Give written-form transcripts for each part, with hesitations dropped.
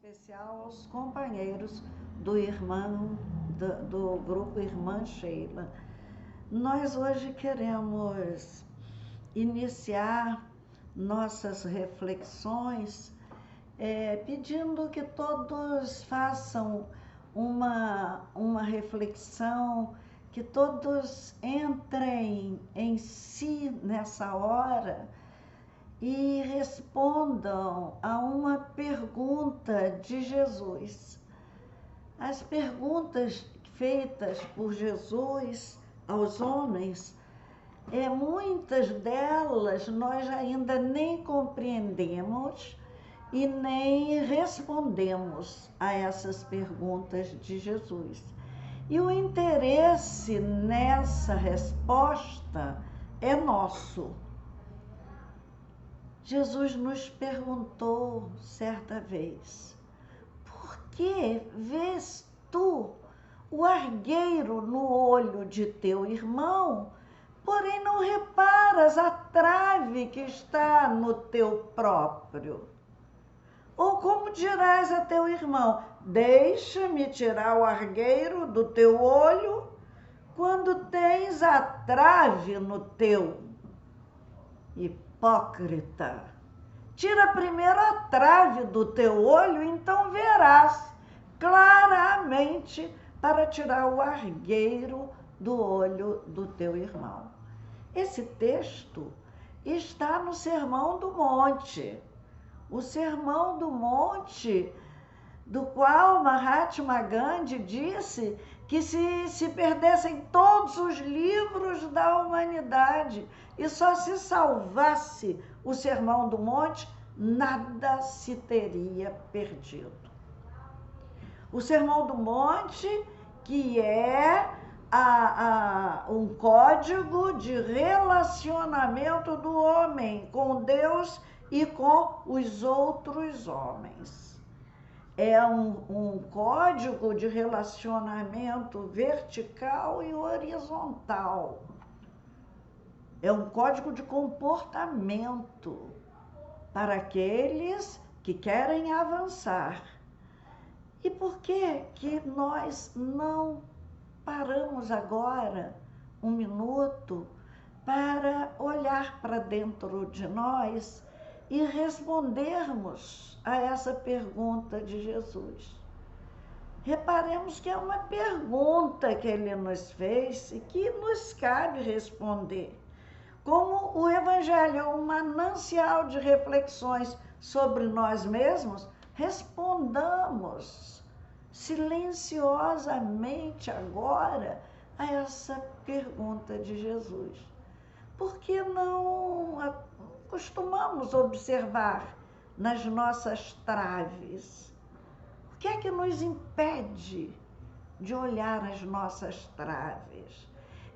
especial aos companheiros do grupo Irmã Sheila. Nós hoje queremos iniciar nossas reflexões pedindo que todos façam uma reflexão, que todos entrem em si nessa hora e respondam a uma pergunta de Jesus. As perguntas feitas por Jesus aos homens, muitas delas nós ainda nem compreendemos e nem respondemos a essas perguntas de Jesus. E o interesse nessa resposta é nosso. Jesus nos perguntou certa vez: por que vês tu o argueiro no olho de teu irmão, porém não reparas a trave que está no teu próprio? Ou como dirás a teu irmão: deixa-me tirar o argueiro do teu olho, quando tens a trave no teu? Hipócrita, tira primeiro a trave do teu olho, então verás claramente para tirar o argueiro do olho do teu irmão. Esse texto está no Sermão do Monte. O Sermão do Monte, do qual Mahatma Gandhi disse que se perdessem todos os livros da humanidade e só se salvasse o Sermão do Monte, nada se teria perdido. O Sermão do Monte, que é um código de relacionamento do homem com Deus e com os outros homens. É um código de relacionamento vertical e horizontal. É um código de comportamento para aqueles que querem avançar. E por que nós não paramos agora um minuto para olhar para dentro de nós e respondermos a essa pergunta de Jesus? Reparemos que é uma pergunta que ele nos fez e que nos cabe responder. Como o Evangelho é um manancial de reflexões sobre nós mesmos, respondamos silenciosamente agora a essa pergunta de Jesus. Por que não costumamos observar nas nossas traves? O que é que nos impede de olhar as nossas traves?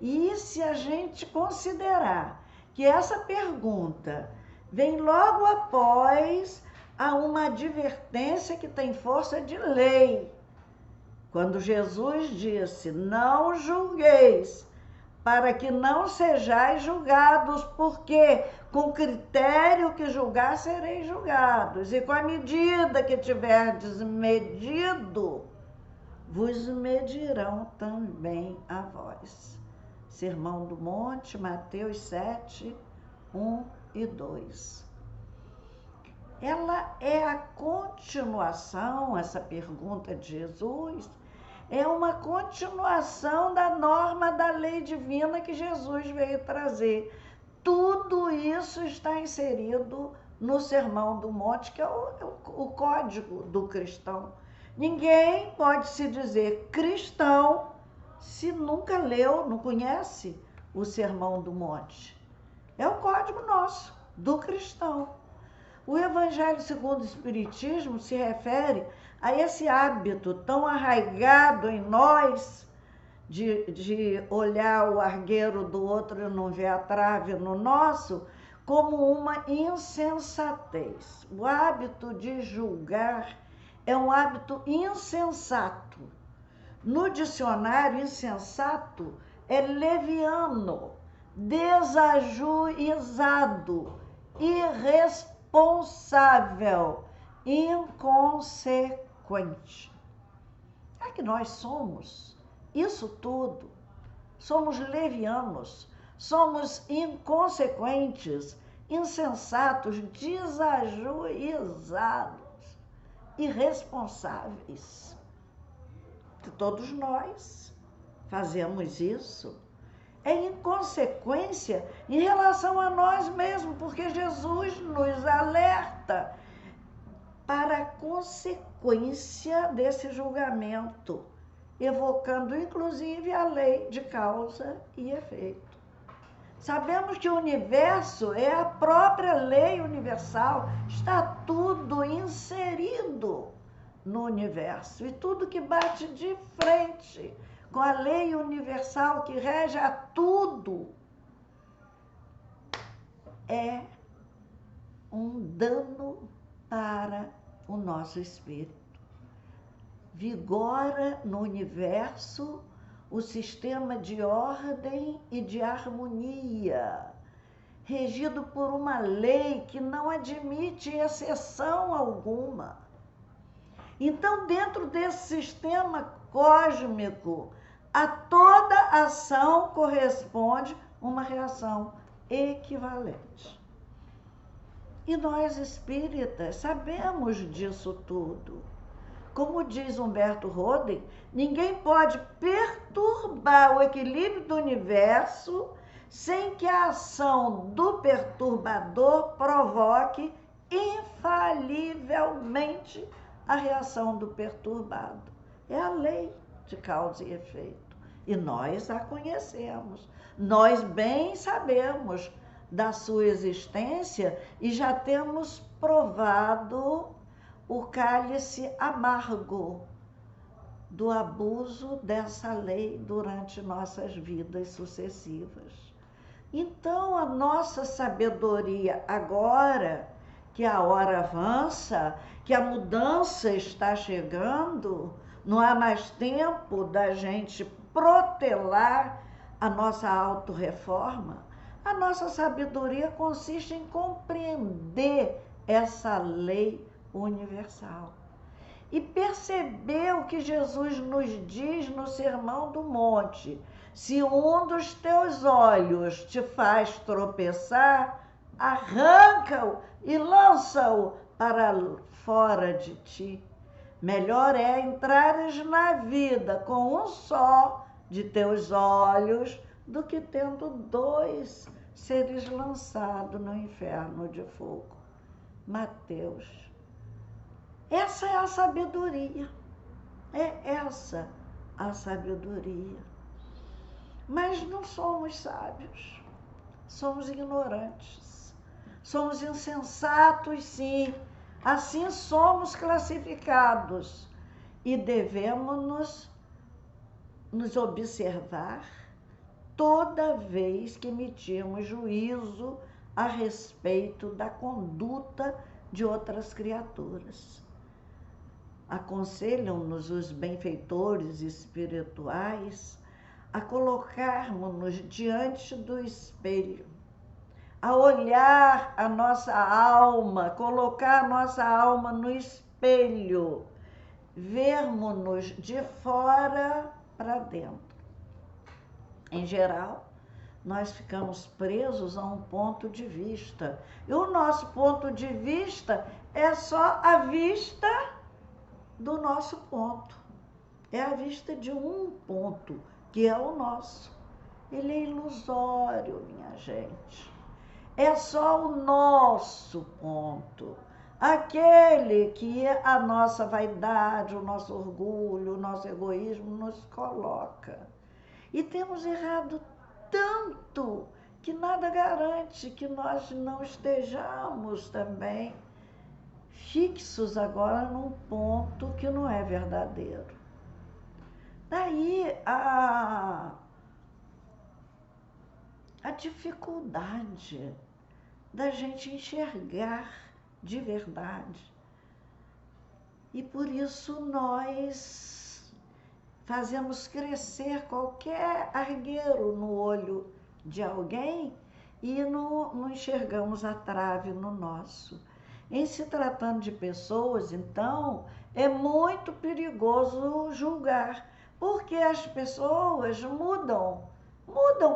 E se a gente considerar que essa pergunta vem logo após a uma advertência que tem força de lei, quando Jesus disse: não julgueis, para que não sejais julgados, porque com critério que julgar sereis julgados, e com a medida que tiverdes medido, vos medirão também a vós. Sermão do Monte, Mateus 7, 1 e 2. Ela é a continuação, essa pergunta de Jesus, é uma continuação da norma da lei divina que Jesus veio trazer. Tudo isso está inserido no Sermão do Monte, que é o código do cristão. Ninguém pode se dizer cristão se nunca leu, não conhece o Sermão do Monte. É o código nosso, do cristão. O Evangelho segundo o Espiritismo se refere a esse hábito tão arraigado em nós de olhar o argueiro do outro e não ver a trave no nosso, como uma insensatez. O hábito de julgar é um hábito insensato. No dicionário, insensato é leviano, desajuizado, irresponsável, inconsequente. É que nós somos isso tudo. Somos levianos, somos inconsequentes, insensatos, desajuizados, irresponsáveis. Todos nós fazemos isso. É inconsequência em relação a nós mesmos, porque Jesus nos alerta para a consequência desse julgamento, evocando inclusive a lei de causa e efeito. Sabemos que o universo é a própria lei universal, está tudo inserido no universo, e tudo que bate de frente com a lei universal que rege a tudo é um dano para o nosso espírito. Vigora no universo o sistema de ordem e de harmonia, regido por uma lei que não admite exceção alguma. Então, dentro desse sistema cósmico, a toda ação corresponde uma reação equivalente. E nós espíritas sabemos disso tudo. Como diz Humberto Roden, ninguém pode perturbar o equilíbrio do universo sem que a ação do perturbador provoque infalivelmente a reação do perturbado. É a lei de causa e efeito. E nós a conhecemos. Nós bem sabemos da sua existência e já temos provado o cálice amargo do abuso dessa lei durante nossas vidas sucessivas. Então, a nossa sabedoria agora, que a hora avança, que a mudança está chegando, não há mais tempo da gente protelar a nossa autorreforma. A nossa sabedoria consiste em compreender essa lei universal e perceber o que Jesus nos diz no Sermão do Monte. Se um dos teus olhos te faz tropeçar, arranca-o e lança-o para fora de ti. Melhor é entrares na vida com um só de teus olhos do que tendo dois seres lançados no inferno de fogo. Mateus. Essa é a sabedoria. É essa a sabedoria. Mas não somos sábios. Somos ignorantes. Somos insensatos, sim. Assim somos classificados. E devemos nos observar toda vez que emitimos juízo a respeito da conduta de outras criaturas. Aconselham-nos os benfeitores espirituais a colocarmos-nos diante do espelho, a olhar a nossa alma, colocar a nossa alma no espelho, vermos-nos de fora para dentro. Em geral, nós ficamos presos a um ponto de vista. E o nosso ponto de vista é só a vista do nosso ponto. É a vista de um ponto, que é o nosso. Ele é ilusório, minha gente. É só o nosso ponto. Aquele que a nossa vaidade, o nosso orgulho, o nosso egoísmo nos coloca. E temos errado tanto que nada garante que nós não estejamos também fixos agora num ponto que não é verdadeiro. Daí a dificuldade da gente enxergar de verdade. E por isso nós fazemos crescer qualquer argueiro no olho de alguém e não enxergamos a trave no nosso. Em se tratando de pessoas, então, é muito perigoso julgar, porque as pessoas mudam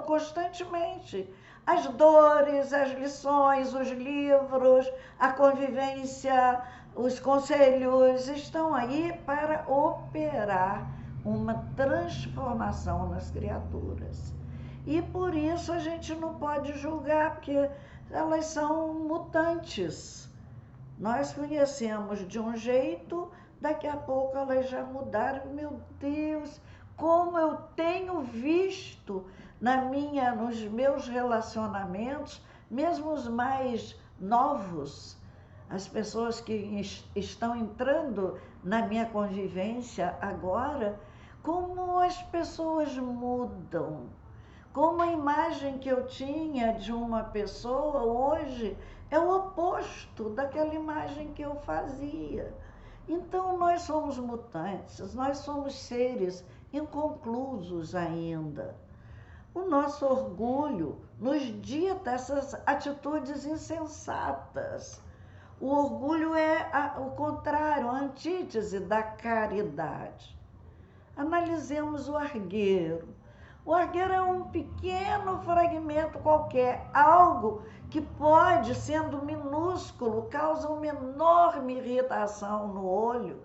constantemente. As dores, as lições, os livros, a convivência, os conselhos estão aí para operar uma transformação nas criaturas. E por isso a gente não pode julgar, porque elas são mutantes. Nós conhecemos de um jeito, daqui a pouco elas já mudaram. Meu Deus, como eu tenho visto nos meus relacionamentos, mesmo os mais novos, as pessoas que estão entrando na minha convivência agora, como as pessoas mudam. Como a imagem que eu tinha de uma pessoa hoje é o oposto daquela imagem que eu fazia. Então, nós somos mutantes, nós somos seres inconclusos ainda. O nosso orgulho nos dita essas atitudes insensatas. O orgulho é o contrário, a antítese da caridade. Analisemos o argueiro. O argueiro é um pequeno fragmento qualquer, algo que pode, sendo minúsculo, causa uma enorme irritação no olho,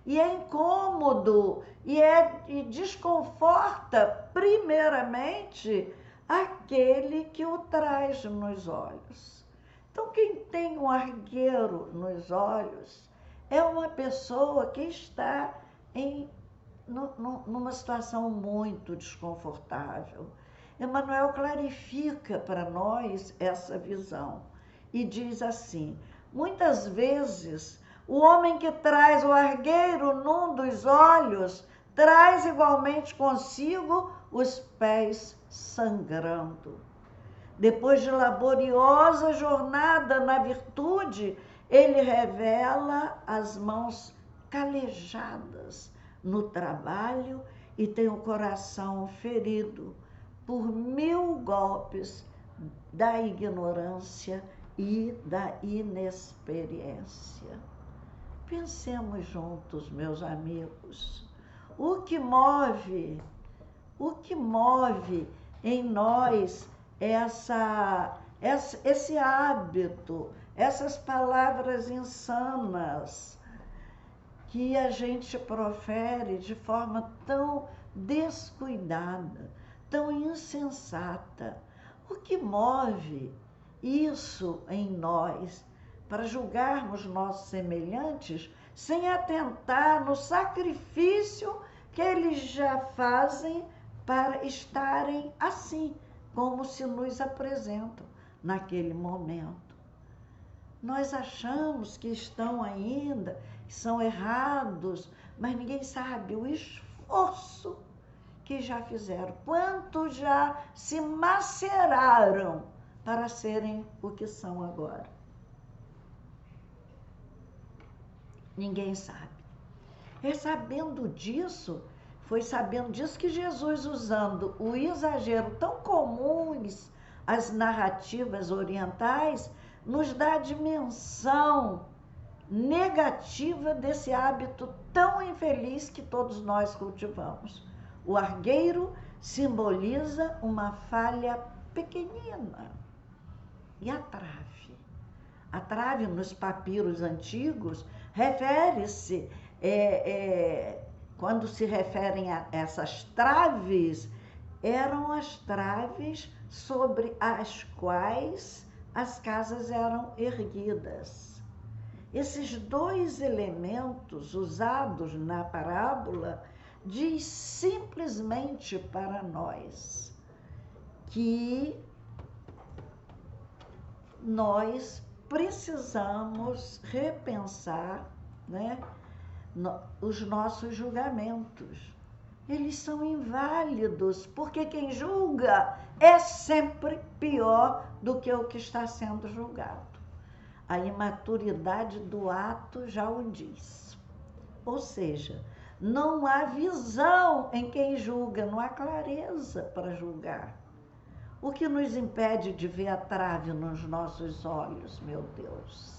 e é incômodo, e desconforta, primeiramente, aquele que o traz nos olhos. Então, quem tem um argueiro nos olhos é uma pessoa que está numa situação muito desconfortável. Emmanuel clarifica para nós essa visão e diz assim: muitas vezes o homem que traz o argueiro num dos olhos traz igualmente consigo os pés sangrando. Depois de laboriosa jornada na virtude, ele revela as mãos calejadas no trabalho e tem o coração ferido por 1000 golpes da ignorância e da inexperiência. Pensemos juntos, meus amigos, o que move em nós esse hábito, essas palavras insanas que a gente profere de forma tão descuidada, tão insensata. O que move isso em nós para julgarmos nossos semelhantes sem atentar no sacrifício que eles já fazem para estarem assim, como se nos apresentam naquele momento? Nós achamos que estão ainda, que são errados, mas ninguém sabe o esforço que já fizeram, quanto já se maceraram para serem o que são agora. Ninguém sabe. Foi sabendo disso que Jesus, usando o exagero tão comuns às narrativas orientais, nos dá a dimensão negativa desse hábito tão infeliz que todos nós cultivamos. O argueiro simboliza uma falha pequenina. E a trave? A trave, nos papiros antigos, refere-se, quando se referem a essas traves, eram as traves sobre as quais as casas eram erguidas. Esses dois elementos usados na parábola diz simplesmente para nós que nós precisamos repensar, os nossos julgamentos. Eles são inválidos, porque quem julga é sempre pior do que o que está sendo julgado. A imaturidade do ato já o diz. Ou seja, não há visão em quem julga, não há clareza para julgar. O que nos impede de ver a trave nos nossos olhos, meu Deus?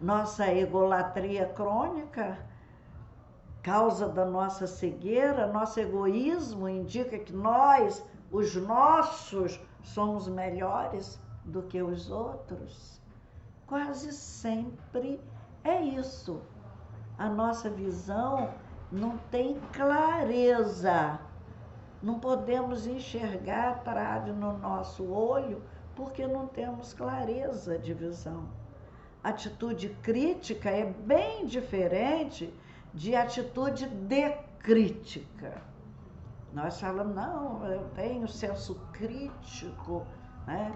Nossa egolatria crônica, causa da nossa cegueira, nosso egoísmo indica que nós, os nossos, somos melhores do que os outros. Quase sempre é isso. A nossa visão não tem clareza. Não podemos enxergar a trave no nosso olho porque não temos clareza de visão. Atitude crítica é bem diferente de atitude de crítica. Nós falamos, não, eu tenho senso crítico, né?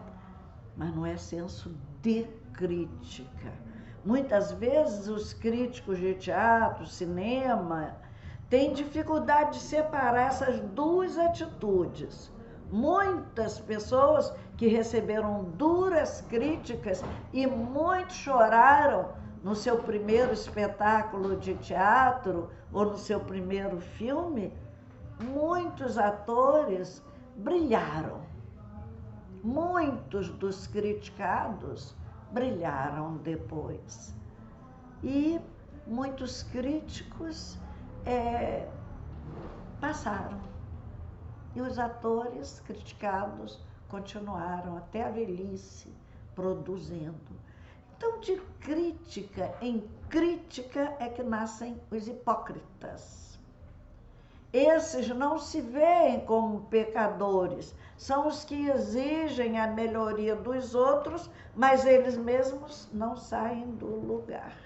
Mas não é senso de crítica. Muitas vezes os críticos de teatro, cinema, têm dificuldade de separar essas duas atitudes. Muitas pessoas que receberam duras críticas e muitos choraram no seu primeiro espetáculo de teatro ou no seu primeiro filme, muitos atores brilharam. Muitos dos criticados brilharam depois. E muitos críticos passaram. E os atores criticados continuaram até a velhice produzindo. Então, de crítica em crítica é que nascem os hipócritas. Esses não se veem como pecadores, são os que exigem a melhoria dos outros, mas eles mesmos não saem do lugar.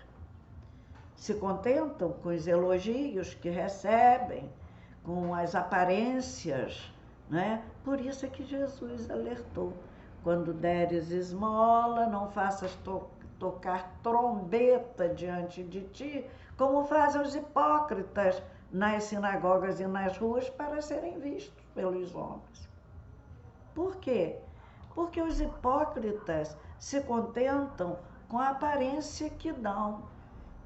Se contentam com os elogios que recebem, com as aparências, né? Por isso é que Jesus alertou: quando deres esmola, não faças tocar trombeta diante de ti, como fazem os hipócritas nas sinagogas e nas ruas para serem vistos pelos homens. Por quê? Porque os hipócritas se contentam com a aparência que dão.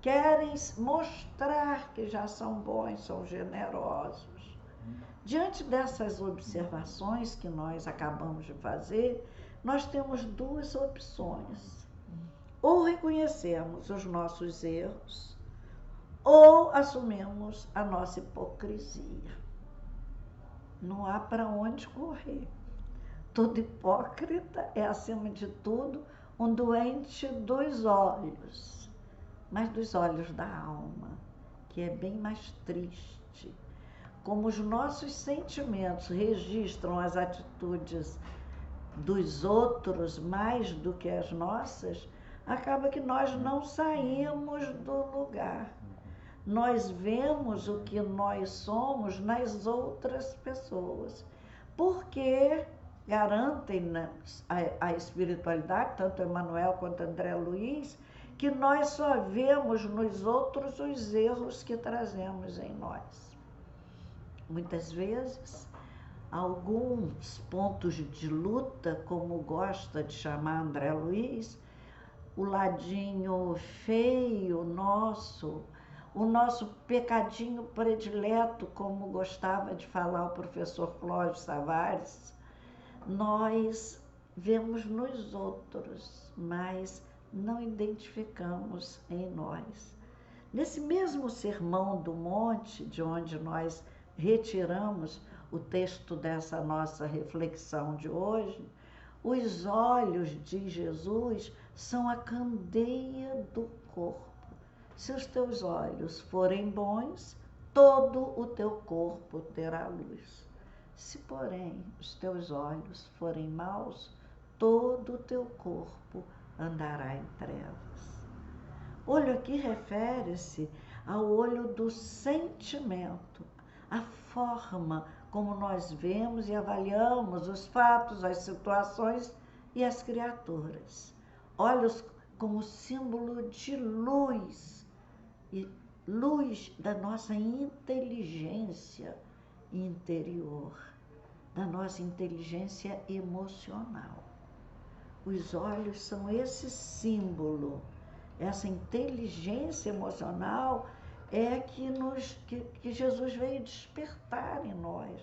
Querem mostrar que já são bons, são generosos. Diante dessas observações que nós acabamos de fazer, nós temos duas opções. Ou reconhecemos os nossos erros, ou assumimos a nossa hipocrisia. Não há para onde correr. Todo hipócrita é, acima de tudo, um doente dos olhos, mas dos olhos da alma, que é bem mais triste. Como os nossos sentimentos registram as atitudes dos outros mais do que as nossas, acaba que nós não saímos do lugar. Nós vemos o que nós somos nas outras pessoas, porque garantem-nos a espiritualidade, tanto Emmanuel quanto André Luiz, que nós só vemos nos outros os erros que trazemos em nós. Muitas vezes, alguns pontos de luta, como gosta de chamar André Luiz, o ladinho feio nosso, o nosso pecadinho predileto, como gostava de falar o professor Clóvis Tavares, nós vemos nos outros, mas não identificamos em nós. Nesse mesmo Sermão do Monte, de onde nós retiramos o texto dessa nossa reflexão de hoje, os olhos de Jesus são a candeia do corpo. Se os teus olhos forem bons, todo o teu corpo terá luz. Se, porém, os teus olhos forem maus, todo o teu corpo andará em trevas. Olho aqui refere-se ao olho do sentimento, a forma como nós vemos e avaliamos os fatos, as situações e as criaturas. Olhos como símbolo de luz, e luz da nossa inteligência interior, da nossa inteligência emocional. Os olhos são esse símbolo, essa inteligência emocional é que Jesus veio despertar em nós,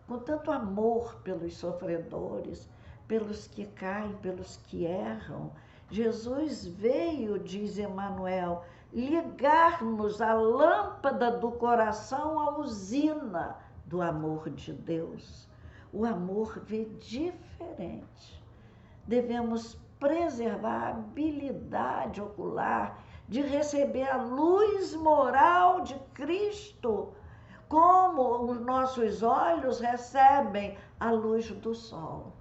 com tanto amor pelos sofredores, pelos que caem, pelos que erram, Jesus veio, diz Emmanuel, ligar-nos a lâmpada do coração à usina do amor de Deus. O amor vê diferente. Devemos preservar a habilidade ocular de receber a luz moral de Cristo, como os nossos olhos recebem a luz do sol.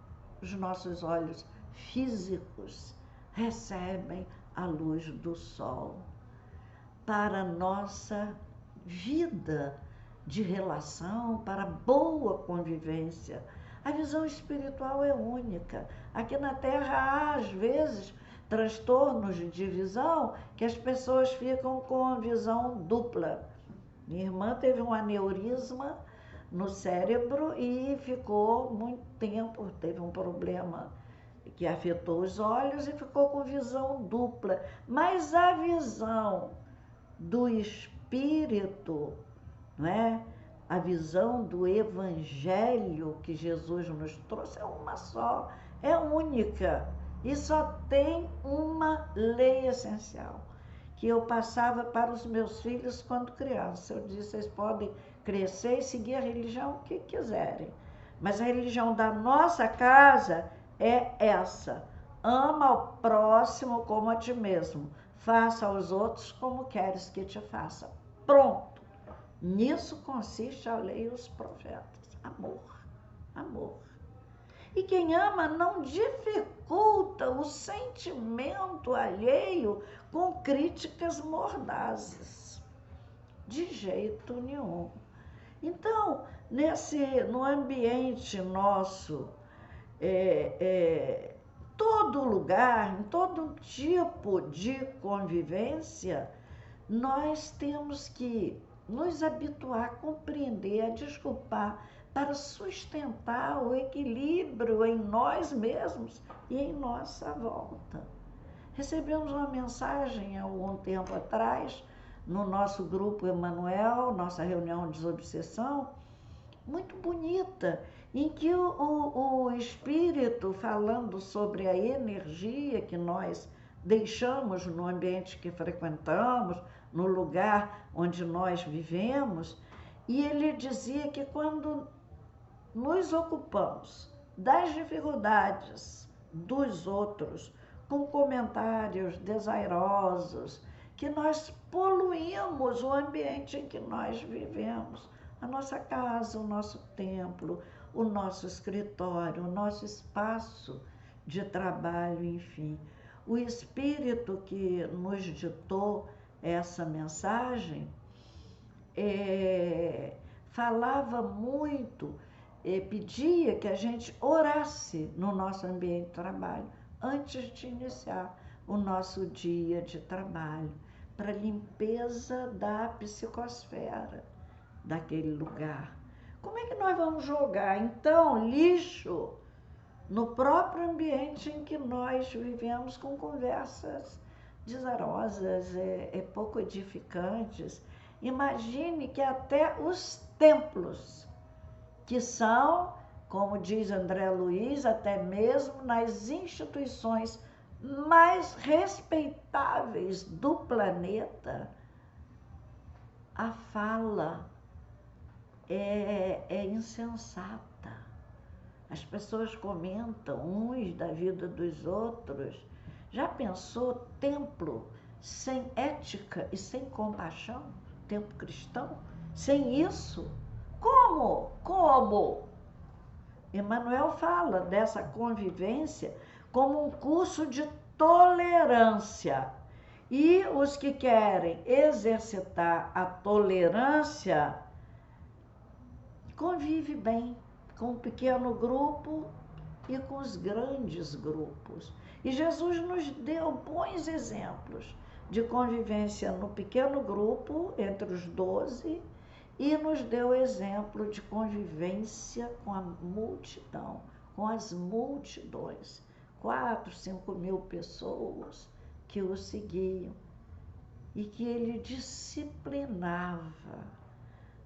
Os nossos olhos físicos recebem a luz do sol. Para nossa vida de relação, para boa convivência. A visão espiritual é única. Aqui na Terra há, às vezes, transtornos de visão que as pessoas ficam com a visão dupla. Minha irmã teve um aneurisma no cérebro e ficou muito tempo, teve um problema que afetou os olhos e ficou com visão dupla. Mas a visão do espírito, não é? A visão do evangelho que Jesus nos trouxe é uma só, é única e só tem uma lei essencial que eu passava para os meus filhos quando criança. Eu disse, vocês podem crescer e seguir a religião que quiserem, mas a religião da nossa casa é essa: ama ao próximo como a ti mesmo, faça aos outros como queres que te faça. Pronto. Nisso consiste a lei e os profetas. Amor, amor. E quem ama não dificulta o sentimento alheio com críticas mordazes. De jeito nenhum. Então, no ambiente nosso, todo lugar, em todo tipo de convivência, nós temos que nos habituar a compreender, a desculpar, para sustentar o equilíbrio em nós mesmos e em nossa volta. Recebemos uma mensagem há algum tempo atrás, no nosso grupo Emmanuel, nossa reunião de desobsessão, muito bonita, em que o Espírito, falando sobre a energia que nós deixamos no ambiente que frequentamos, no lugar onde nós vivemos, e ele dizia que quando nos ocupamos das dificuldades dos outros, com comentários desairosos, que nós poluímos o ambiente em que nós vivemos, a nossa casa, o nosso templo, o nosso escritório, o nosso espaço de trabalho, enfim. O Espírito que nos ditou essa mensagem falava muito, pedia que a gente orasse no nosso ambiente de trabalho antes de iniciar o nosso dia de trabalho, para limpeza da psicosfera daquele lugar. Como é que nós vamos jogar, então, lixo no próprio ambiente em que nós vivemos, com conversas desarosas, pouco edificantes? Imagine que até os templos, que são, como diz André Luiz, até mesmo nas instituições mais respeitáveis do planeta, a fala é insensata. As pessoas comentam uns da vida dos outros. Já pensou templo sem ética e sem compaixão? Templo cristão? Sem isso? Como? Como? Emmanuel fala dessa convivência como um curso de tolerância. E os que querem exercitar a tolerância convive bem com o pequeno grupo e com os grandes grupos. E Jesus nos deu bons exemplos de convivência no pequeno grupo, entre os 12, e nos deu exemplo de convivência com a multidão, com as multidões, 4, 5 mil pessoas que o seguiam, e que ele disciplinava.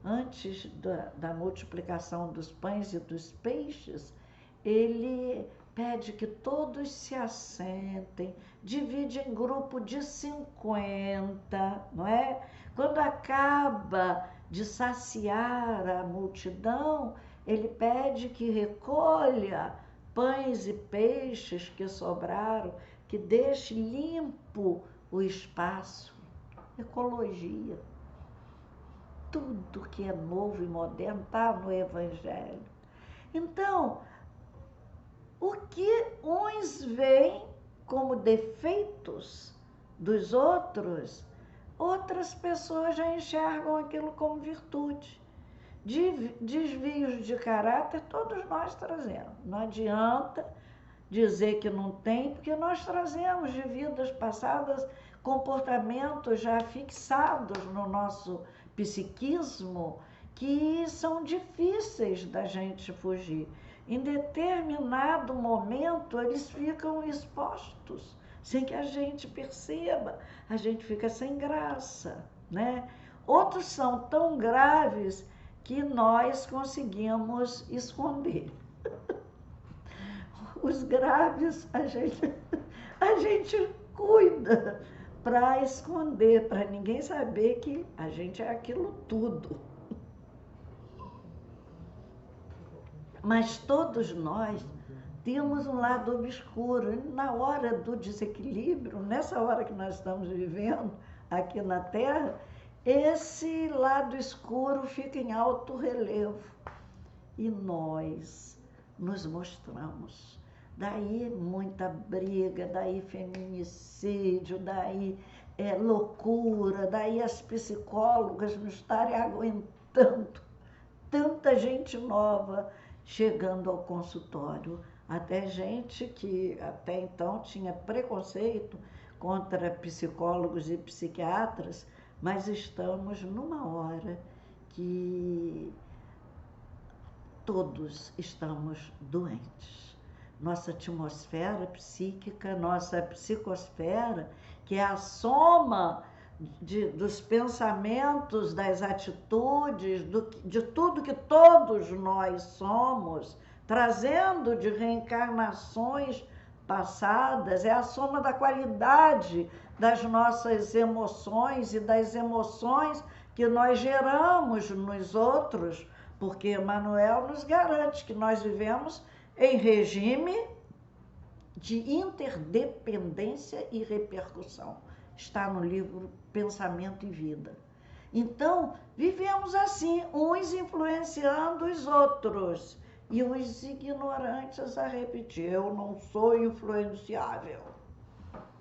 Antes da multiplicação dos pães e dos peixes, ele pede que todos se assentem, divide em grupo de 50, não é? Quando acaba de saciar a multidão, ele pede que recolha pães e peixes que sobraram, que deixe limpo o espaço. Ecologia. Tudo que é novo e moderno está no Evangelho. Então, o que uns veem como defeitos dos outros, outras pessoas já enxergam aquilo como virtude. Desvios de caráter todos nós trazemos. Não adianta dizer que não tem, porque nós trazemos de vidas passadas comportamentos já fixados no nosso psiquismo que são difíceis da gente fugir. Em determinado momento, eles ficam expostos, sem que a gente perceba, a gente fica sem graça, né? Outros são tão graves que nós conseguimos esconder. Os graves a gente cuida para esconder, para ninguém saber que a gente é aquilo tudo. Mas todos nós temos um lado obscuro. E na hora do desequilíbrio, nessa hora que nós estamos vivendo aqui na Terra, esse lado escuro fica em alto relevo. E nós nos mostramos. Daí muita briga, daí feminicídio, daí loucura, daí as psicólogas não estarem aguentando tanta gente nova chegando ao consultório. Até gente que até então tinha preconceito contra psicólogos e psiquiatras, mas estamos numa hora que todos estamos doentes. Nossa atmosfera psíquica, nossa psicosfera, que é a soma dos pensamentos, das atitudes, de tudo que todos nós somos, trazendo de reencarnações passadas, é a soma da qualidade das nossas emoções e das emoções que nós geramos nos outros, porque Emmanuel nos garante que nós vivemos em regime de interdependência e repercussão. Está no livro Pensamento e Vida. Então, vivemos assim, uns influenciando os outros e os ignorantes a repetir: eu não sou influenciável.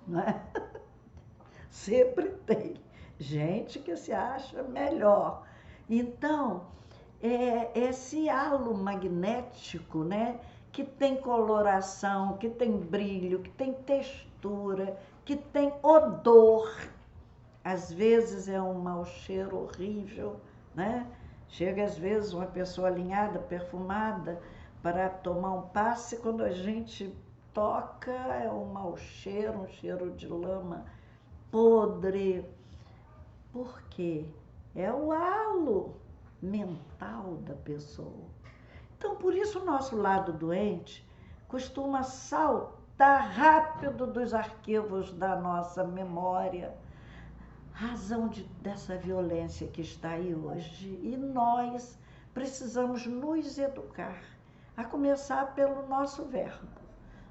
Não é? Sempre tem gente que se acha melhor. Então, esse halo magnético, né, que tem coloração, que tem brilho, que tem textura, que tem odor. Às vezes é um mau cheiro horrível, né? Chega às vezes uma pessoa alinhada, perfumada, para tomar um passe, quando a gente toca é um mau cheiro, um cheiro de lama podre. Por quê? É o halo mental da pessoa. Então, por isso o nosso lado doente costuma saltar rápido dos arquivos da nossa memória, razão dessa violência que está aí hoje. E nós precisamos nos educar, a começar pelo nosso verbo.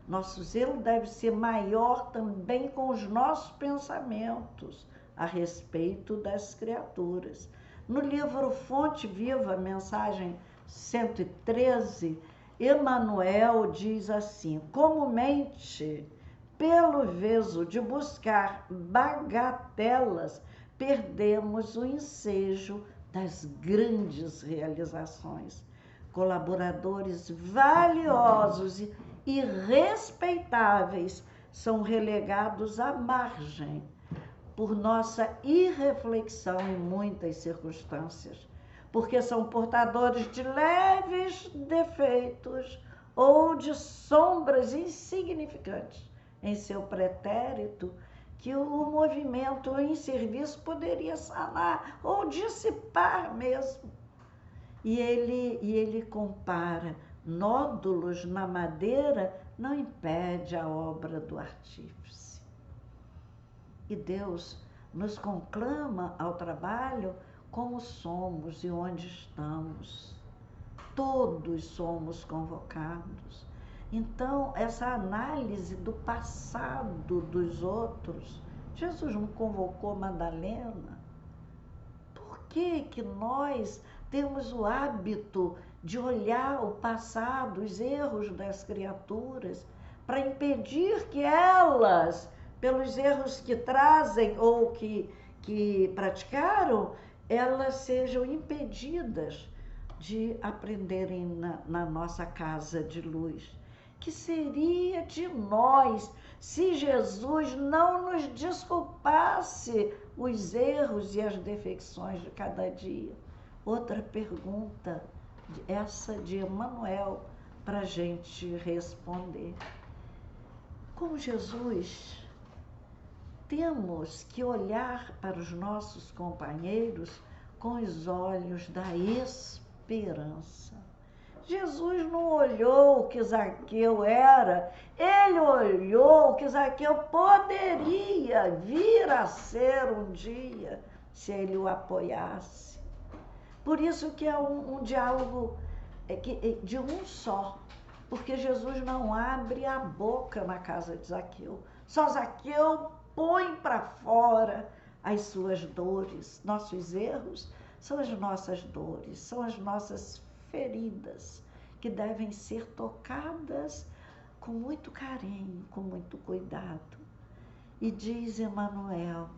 Nosso zelo deve ser maior também com os nossos pensamentos a respeito das criaturas. No livro Fonte Viva, mensagem 113, Emmanuel diz assim: comumente, pelo veso de buscar bagatelas, perdemos o ensejo das grandes realizações. Colaboradores valiosos e respeitáveis são relegados à margem por nossa irreflexão em muitas circunstâncias, porque são portadores de leves defeitos ou de sombras insignificantes em seu pretérito, que o movimento em serviço poderia sanar ou dissipar mesmo. E ele compara nódulos na madeira não impede a obra do artífice. E Deus nos conclama ao trabalho como somos e onde estamos. Todos somos convocados. Então, essa análise do passado dos outros, Jesus não convocou Madalena? Por que nós temos o hábito de olhar o passado, os erros das criaturas, para impedir que elas, pelos erros que trazem ou que praticaram, elas sejam impedidas de aprenderem na nossa casa de luz? Que seria de nós se Jesus não nos desculpasse os erros e as defecções de cada dia? Outra pergunta, essa de Emmanuel, para a gente responder. Com Jesus, temos que olhar para os nossos companheiros com os olhos da esperança. Jesus não olhou o que Zaqueu era, ele olhou o que Zaqueu poderia vir a ser um dia, se ele o apoiasse. Por isso que é um diálogo de um só, porque Jesus não abre a boca na casa de Zaqueu. Só Zaqueu põe para fora as suas dores. Nossos erros são as nossas dores, são as nossas feridas, que devem ser tocadas com muito carinho, com muito cuidado. E diz Emmanuel,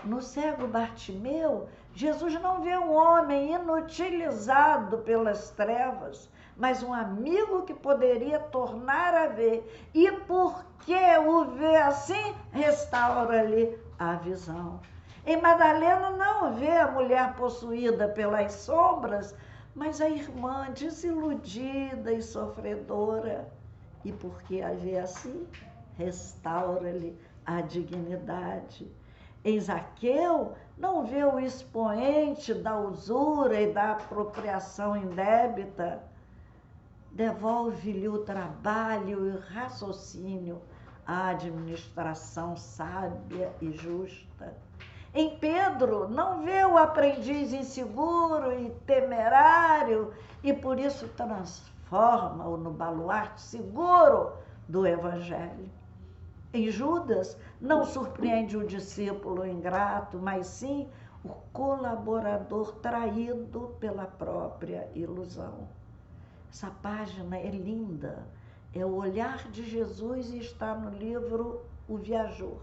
no cego Bartimeu, Jesus não vê um homem inutilizado pelas trevas, mas um amigo que poderia tornar a ver. E porque o vê assim, restaura-lhe a visão. Em Madalena não vê a mulher possuída pelas sombras, mas a irmã desiludida e sofredora. E porque a vê assim, restaura-lhe a dignidade. Em Zaqueu, não vê o expoente da usura e da apropriação indébita, devolve-lhe o trabalho e o raciocínio, a administração sábia e justa. Em Pedro, não vê o aprendiz inseguro e temerário e por isso transforma-o no baluarte seguro do Evangelho. Em Judas, não surpreende o discípulo ingrato, mas sim o colaborador traído pela própria ilusão. Essa página é linda, é o olhar de Jesus e está no livro O Viajor.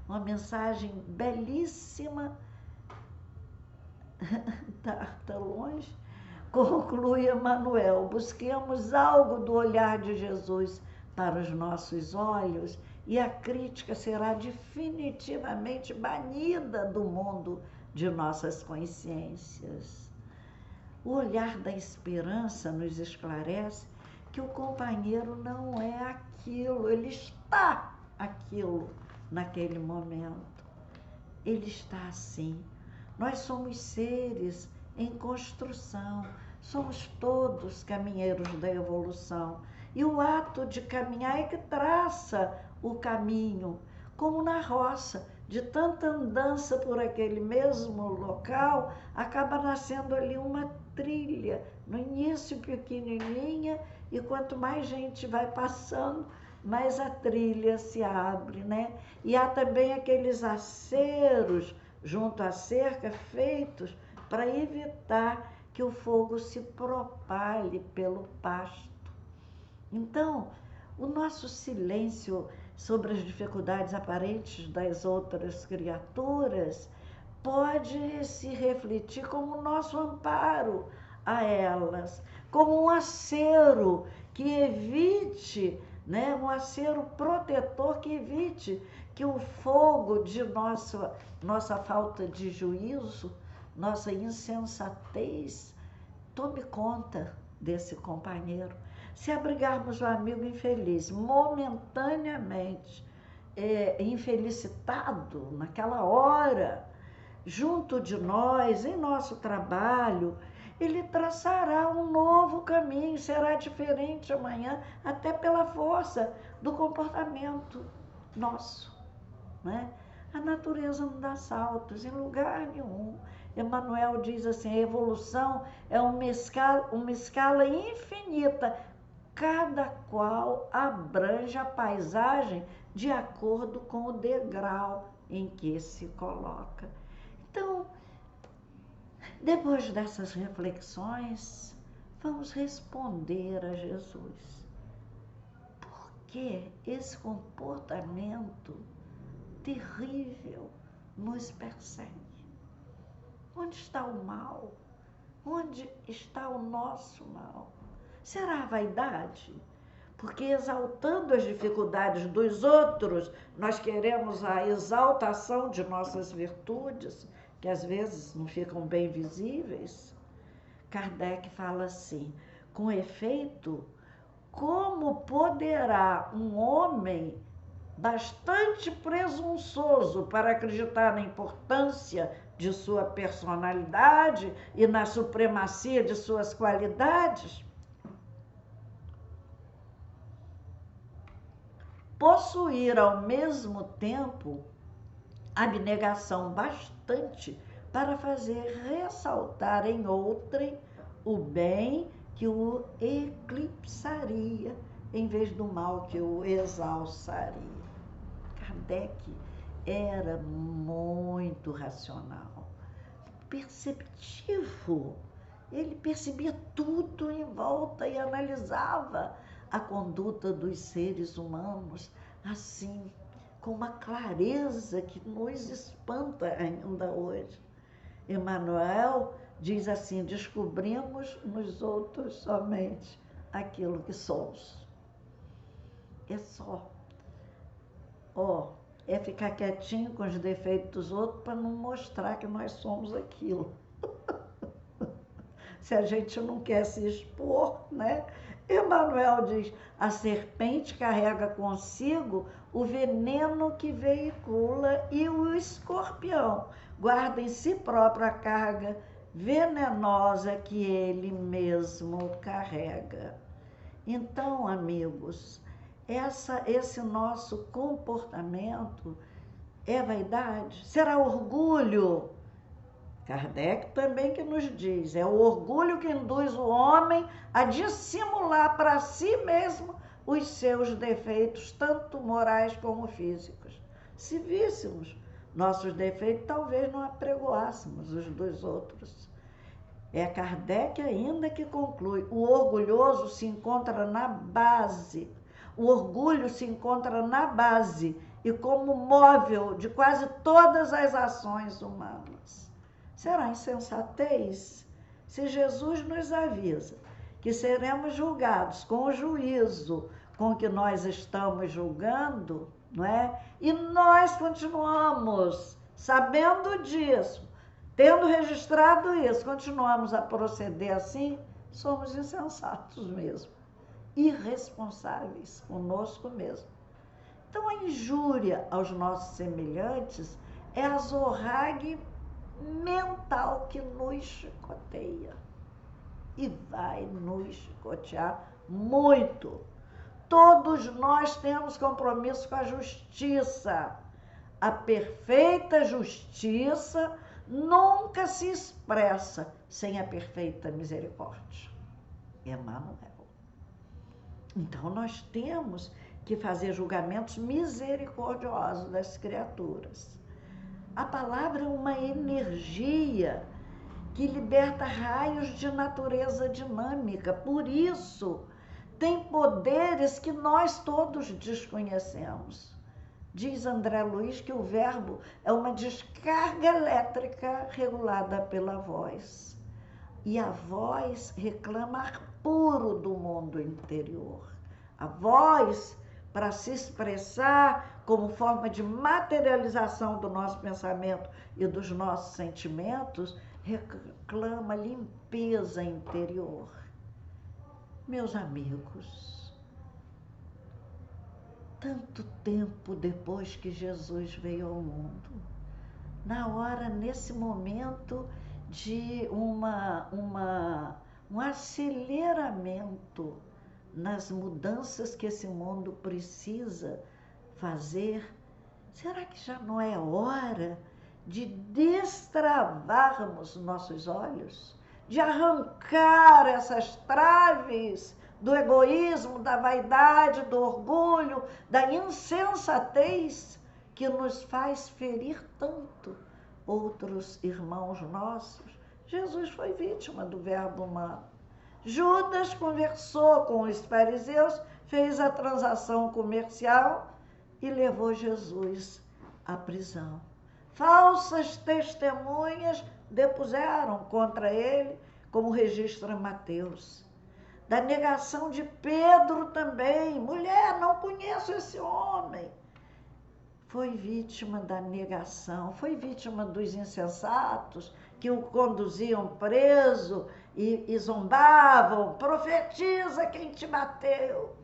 Uma mensagem belíssima, tá longe, conclui Emmanuel. Busquemos algo do olhar de Jesus para os nossos olhos e a crítica será definitivamente banida do mundo de nossas consciências. O olhar da esperança nos esclarece que o companheiro não é aquilo, ele está aquilo naquele momento. Ele está assim. Nós somos seres em construção, somos todos caminheiros da evolução. E o ato de caminhar é que traça o caminho, como na roça, de tanta andança por aquele mesmo local, acaba nascendo ali uma trilha, no início pequenininha, e quanto mais gente vai passando, mais a trilha se abre, né? E há também aqueles aceros junto à cerca feitos para evitar que o fogo se propague pelo pasto. Então, o nosso silêncio sobre as dificuldades aparentes das outras criaturas pode se refletir como o nosso amparo a elas, como um acero que evite, né, um acero protetor que evite que o fogo de nossa falta de juízo, nossa insensatez, tome conta desse companheiro. Se abrigarmos o amigo infeliz momentaneamente, infelicitado naquela hora, junto de nós, em nosso trabalho, Ele traçará um novo caminho, será diferente amanhã, até pela força do comportamento nosso, né? A natureza não dá saltos em lugar nenhum. Emmanuel diz assim, a evolução é uma escala infinita, cada qual abrange a paisagem de acordo com o degrau em que se coloca. Então, depois dessas reflexões, vamos responder a Jesus. Por que esse comportamento terrível nos persegue? Onde está o mal? Onde está o nosso mal? Será a vaidade? Porque exaltando as dificuldades dos outros, nós queremos a exaltação de nossas virtudes, que às vezes não ficam bem visíveis. Kardec fala assim, com efeito, como poderá um homem bastante presunçoso para acreditar na importância de sua personalidade e na supremacia de suas qualidades, possuir ao mesmo tempo abnegação bastante para fazer ressaltar em outrem o bem que o eclipsaria, em vez do mal que o exalçaria. Kardec era muito racional, perceptivo. Ele percebia tudo em volta e analisava a conduta dos seres humanos assim, com uma clareza que nos espanta ainda hoje. Emmanuel diz assim, descobrimos nos outros somente aquilo que somos. É só. É ficar quietinho com os defeitos dos outros para não mostrar que nós somos aquilo. Se a gente não quer se expor, né? Emmanuel diz, a serpente carrega consigo o veneno que veicula e o escorpião guarda em si próprio a carga venenosa que ele mesmo carrega. Então, amigos, esse nosso comportamento é vaidade? Será orgulho? Kardec também que nos diz, é o orgulho que induz o homem a dissimular para si mesmo os seus defeitos, tanto morais como físicos. Se víssemos nossos defeitos, talvez não apregoássemos os dos outros. É Kardec ainda que conclui, o orgulhoso se encontra na base, o orgulho se encontra na base e como móvel de quase todas as ações humanas. Será insensatez se Jesus nos avisa que seremos julgados com o juízo com que nós estamos julgando, não é? E nós continuamos sabendo disso, tendo registrado isso, continuamos a proceder assim, somos insensatos mesmo, irresponsáveis conosco mesmo. Então a injúria aos nossos semelhantes é a zorrague mental que nos chicoteia e vai nos chicotear muito. Todos nós temos compromisso com a justiça. A perfeita justiça nunca se expressa sem a perfeita misericórdia. Emmanuel. Então nós temos que fazer julgamentos misericordiosos das criaturas. A palavra é uma energia que liberta raios de natureza dinâmica. Por isso, tem poderes que nós todos desconhecemos. Diz André Luiz que o verbo é uma descarga elétrica regulada pela voz. E a voz reclama ar puro do mundo interior. A voz, para se expressar como forma de materialização do nosso pensamento e dos nossos sentimentos, reclama limpeza interior. Meus amigos, tanto tempo depois que Jesus veio ao mundo, nesse momento de um aceleramento nas mudanças que esse mundo precisa fazer. Será que já não é hora de destravarmos nossos olhos? De arrancar essas traves do egoísmo, da vaidade, do orgulho, da insensatez que nos faz ferir tanto outros irmãos nossos? Jesus foi vítima do verbo humano. Judas conversou com os fariseus, fez a transação comercial e levou Jesus à prisão. Falsas testemunhas depuseram contra ele, como registra Mateus. Da negação de Pedro também. Mulher, não conheço esse homem. Foi vítima da negação, foi vítima dos insensatos que o conduziam preso e zombavam. Profetiza quem te bateu.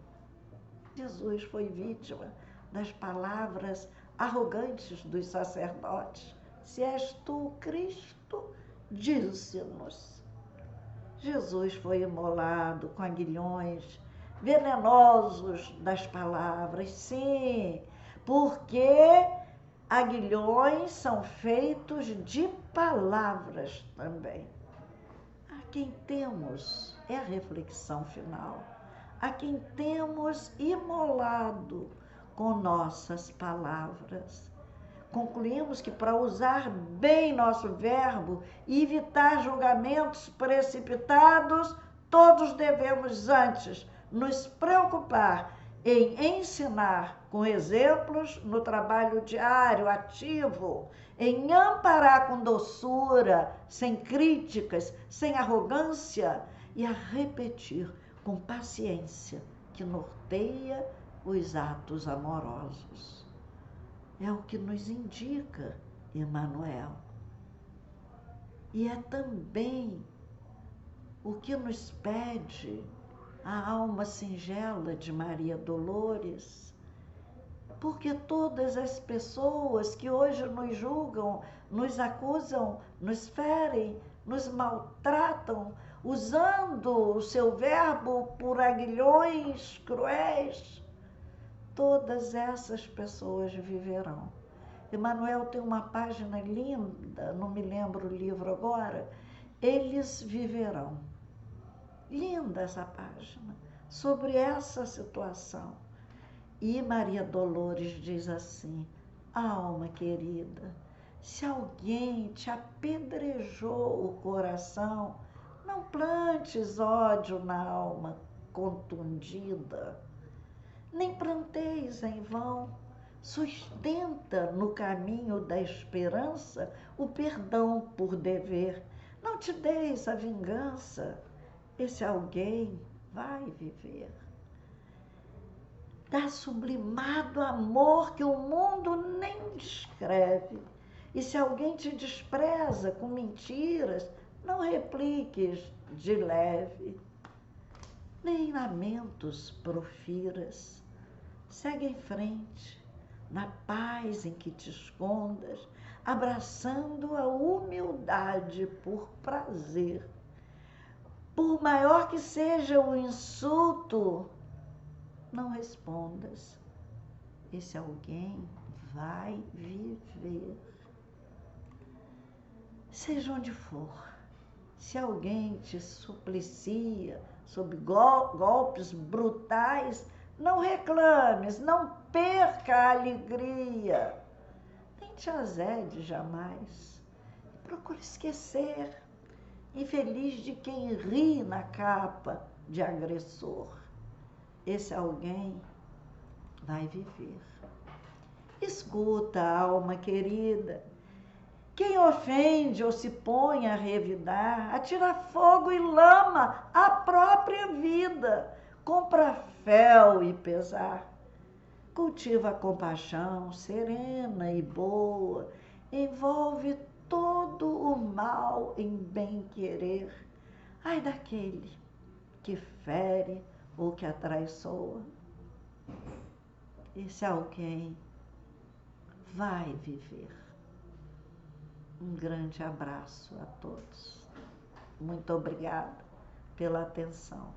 Jesus foi vítima das palavras arrogantes dos sacerdotes. Se és tu Cristo, dize-nos. Jesus foi imolado com aguilhões venenosos das palavras, sim, porque aguilhões são feitos de palavras também. A quem temos, é a reflexão final, a quem temos imolado com nossas palavras. Concluímos que para usar bem nosso verbo e evitar julgamentos precipitados, todos devemos antes nos preocupar em ensinar com exemplos no trabalho diário, ativo, em amparar com doçura, sem críticas, sem arrogância, e a repetir com paciência que norteia os atos amorosos. É o que nos indica Emmanuel. E é também o que nos pede a alma singela de Maria Dolores, porque todas as pessoas que hoje nos julgam, nos acusam, nos ferem, nos maltratam, usando o seu verbo por aguilhões cruéis, todas essas pessoas viverão. Emmanuel tem uma página linda, não me lembro o livro agora, eles viverão. Linda essa página, sobre essa situação. E Maria Dolores diz assim: alma querida, se alguém te apedrejou o coração, não plantes ódio na alma contundida, nem planteis em vão. Sustenta no caminho da esperança o perdão por dever. Não te deis a vingança, esse alguém vai viver. Dá sublimado amor que o mundo nem descreve. E se alguém te despreza com mentiras, não repliques de leve, nem lamentos profiras. Segue em frente, na paz em que te escondas, abraçando a humildade por prazer. Por maior que seja o insulto, não respondas. Esse alguém vai viver. Seja onde for, se alguém te suplicia sob golpes brutais, não reclames, não perca a alegria, nem te azede jamais. Procure esquecer, infeliz de quem ri na capa de agressor. Esse alguém vai viver. Escuta, alma querida, quem ofende ou se põe a revidar, atira fogo e lama a própria vida, compra fel e pesar. Cultiva a compaixão serena e boa, envolve todo o mal em bem-querer. Ai daquele que fere ou que atraiçoa. Esse alguém vai viver. Um grande abraço a todos. Muito obrigada pela atenção.